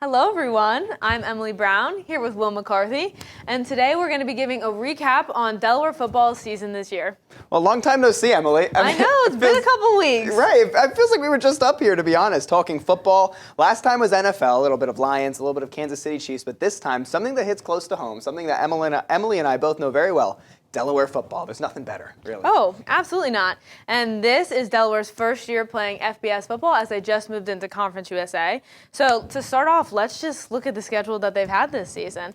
Hello, everyone. I'm Emily Brown, here with Will McCarthy, and today we're going to be giving a recap on Delaware football season this year. Well, long time no see, Emily. I know, it's been a couple weeks. Right, it feels like we were just up here, to be honest, talking football. Last time was NFL, a little bit of Lions, a little bit of Kansas City Chiefs, but this time, something that hits close to home, something that Emily and I both know very well, Delaware football. There's nothing better, really. Oh, absolutely not. And this is Delaware's first year playing FBS football as they just moved into Conference USA. So to start off, let's just look at the schedule that they've had this season.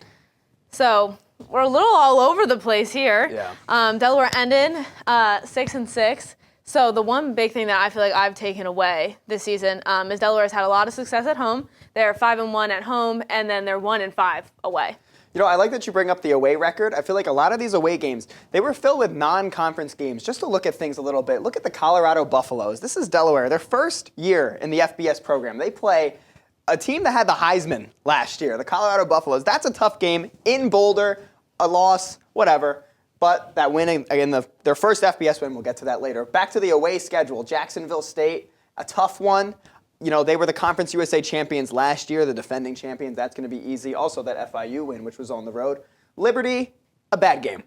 So we're a little all over the place here. Yeah. Delaware ended 6-6. So the one big thing that I feel like I've taken away this season is Delaware's had a lot of success at home. They're 5-1 at home, and then they're 1-5 away. You know, I like that you bring up the away record. I feel like a lot of these away games, they were filled with non-conference games. Just to look at things a little bit, look at the Colorado Buffaloes. This is Delaware, their first year in the FBS program. They play a team that had the Heisman last year, the Colorado Buffaloes. That's a tough game in Boulder, a loss, whatever. But that win, again, their first FBS win, we'll get to that later. Back to the away schedule, Jacksonville State, a tough one. You know, they were the Conference USA champions last year, the defending champions. That's going to be easy. Also, that FIU win, which was on the road. Liberty, a bad game.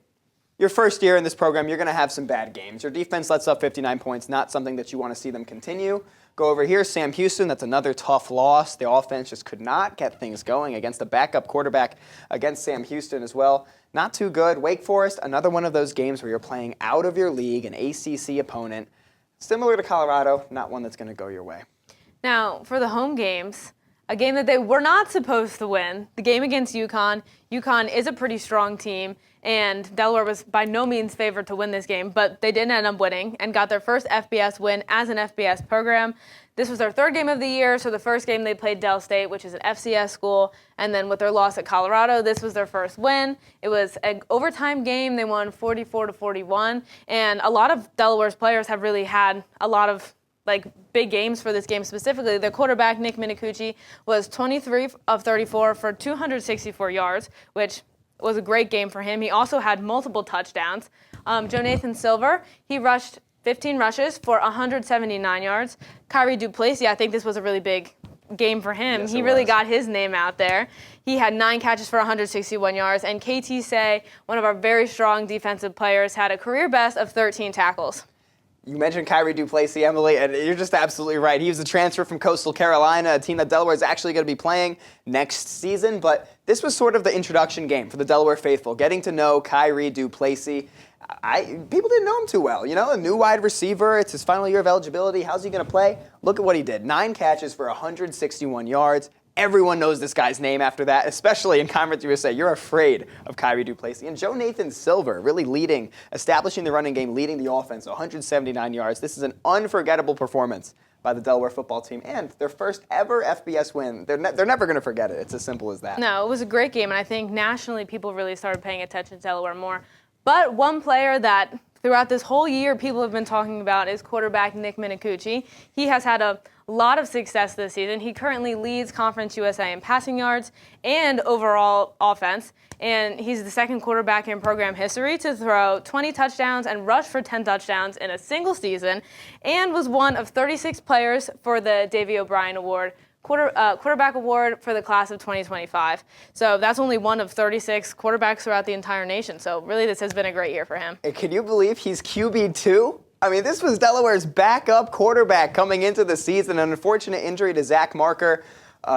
Your first year in this program, you're going to have some bad games. Your defense lets up 59 points, not something that you want to see them continue. Go over here, Sam Houston, that's another tough loss. The offense just could not get things going against a backup quarterback against Sam Houston as well. Not too good. Wake Forest, another one of those games where you're playing out of your league, an ACC opponent. Similar to Colorado, not one that's going to go your way. Now, for the home games, a game that they were not supposed to win, the game against UConn. UConn is a pretty strong team, and Delaware was by no means favored to win this game, but they did end up winning and got their first FBS win as an FBS program. This was their third game of the year, so the first game they played Del State, which is an FCS school, and then with their loss at Colorado, this was their first win. It was an overtime game. They won 44-41, and a lot of Delaware's players have really had a lot of big games for this game specifically. Their quarterback, Nick Minicucci, was 23 of 34 for 264 yards, which was a great game for him. He also had multiple touchdowns. Jonathan Silver, he rushed 15 rushes for 179 yards. Kyrie Duplessis, I think this was a really big game for him. Yes, he really got his name out there. He had 9 catches for 161 yards. And KT Say, one of our very strong defensive players, had a career best of 13 tackles. You mentioned Kyrie Duplessis, Emily, and you're just absolutely right. He was a transfer from Coastal Carolina, a team that Delaware is actually going to be playing next season. But this was sort of the introduction game for the Delaware faithful, getting to know Kyrie Duplessis. People didn't know him too well. You know, a new wide receiver. It's his final year of eligibility. How's he going to play? Look at what he did. 9 catches for 161 yards. Everyone knows this guy's name after that, especially in Conference USA. You're afraid of Kyrie Duplessis. And Jonathan Silver really leading, establishing the running game, leading the offense, 179 yards. This is an unforgettable performance by the Delaware football team and their first ever FBS win. They're never going to forget it. It's as simple as that. No, it was a great game, and I think nationally people really started paying attention to Delaware more. But one player that throughout this whole year people have been talking about is quarterback Nick Minicucci. He has had a lot of success this season. He currently leads Conference USA in passing yards and overall offense, and he's the second quarterback in program history to throw 20 touchdowns and rush for 10 touchdowns in a single season, and was one of 36 players for the Davey O'Brien Award, quarterback award for the class of 2025. So that's only one of 36 quarterbacks throughout the entire nation. So really this has been a great year for him. And can you believe he's QB2? I mean, this was Delaware's backup quarterback coming into the season. An unfortunate injury to Zach Marker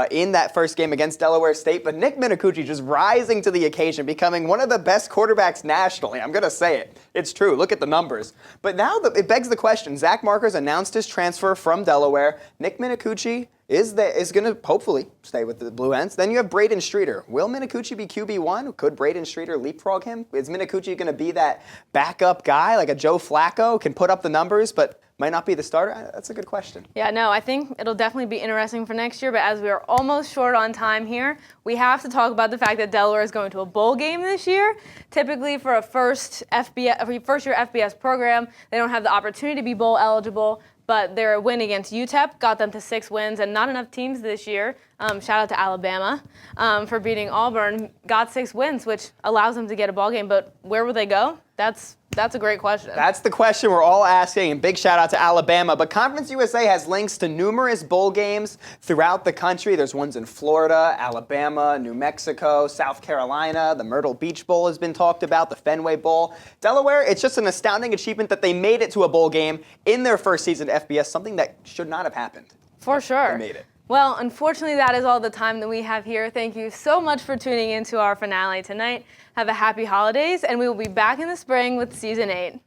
in that first game against Delaware State. But Nick Minicucci just rising to the occasion, becoming one of the best quarterbacks nationally. I'm going to say it. It's true. Look at the numbers. But now it begs the question. Zach Marker's announced his transfer from Delaware. Nick Minicucci is going to hopefully stay with the Blue Hens. Then you have Braden Streeter. Will Minicucci be QB1? Could Braden Streeter leapfrog him? Is Minicucci going to be that backup guy like a Joe Flacco, can put up the numbers but might not be the starter? That's a good question. Yeah, no, I think it'll definitely be interesting for next year, but as we are almost short on time here, we have to talk about the fact that Delaware is going to a bowl game this year. Typically for a first year FBS program, they don't have the opportunity to be bowl eligible. But their win against UTEP got them to 6 wins, and not enough teams this year, shout out to Alabama, for beating Auburn, got 6 wins, which allows them to get a ball game. But where will they go? That's That's a great question. That's the question we're all asking, and big shout out to Alabama. But Conference USA has links to numerous bowl games throughout the country. There's ones in Florida, Alabama, New Mexico, South Carolina. The Myrtle Beach Bowl has been talked about, the Fenway Bowl. Delaware, it's just an astounding achievement that they made it to a bowl game in their first season at FBS, something that should not have happened. For sure. They made it. Well, unfortunately, that is all the time that we have here. Thank you so much for tuning in to our finale tonight. Have a happy holidays, and we will be back in the spring with Season 8.